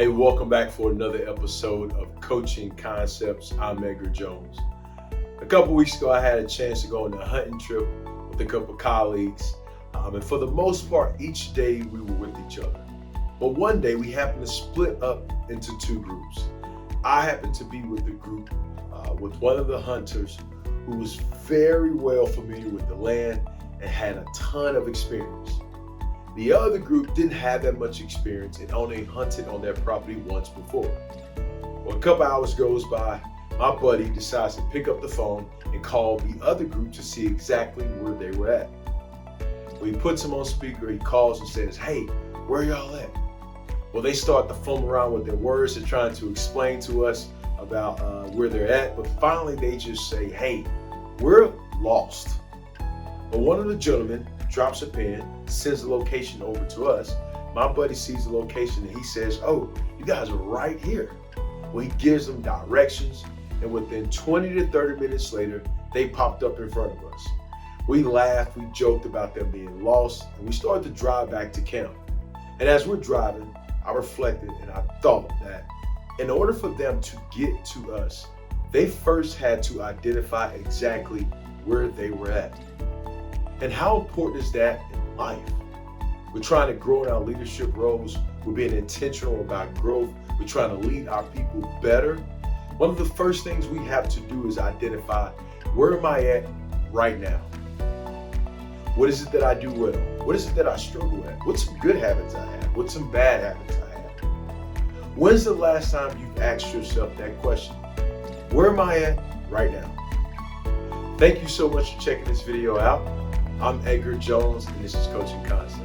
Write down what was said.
Hey, welcome back for another episode of Coaching Concepts. I'm Edgar Jones. A couple weeks ago, I had a chance to go on a hunting trip with a couple colleagues. And for the most part, each day we were with each other. But one day we happened to split up into two groups. I happened to be with the group with one of the hunters who was very well familiar with the land and had a ton of experience. The other group didn't have that much experience and only hunted on their property once before. Well, a couple hours goes by, my buddy decides to pick up the phone and call the other group to see exactly where they were at. When he puts him on speaker, he calls and says, "Hey, where y'all at?" Well, they start to fumble around with their words and trying to explain to us about where they're at, but finally they just say, "Hey, we're lost." But one of the gentlemen drops a pen, sends the location over to us. My buddy sees the location and he says, "Oh, you guys are right here." Well, he gives them directions, and within 20 to 30 minutes later, they popped up in front of us. We laughed, we joked about them being lost, and we started to drive back to camp. And as we're driving, I reflected and I thought that in order for them to get to us, they first had to identify exactly where they were at. And how important is that in life? We're trying to grow in our leadership roles. We're being intentional about growth. We're trying to lead our people better. One of the first things we have to do is identify, where am I at right now? What is it that I do well? What is it that I struggle at? What's some good habits I have? What's some bad habits I have? When's the last time you've asked yourself that question? Where am I at right now? Thank you so much for checking this video out. I'm Edgar Jones, and this is Coaching Concepts.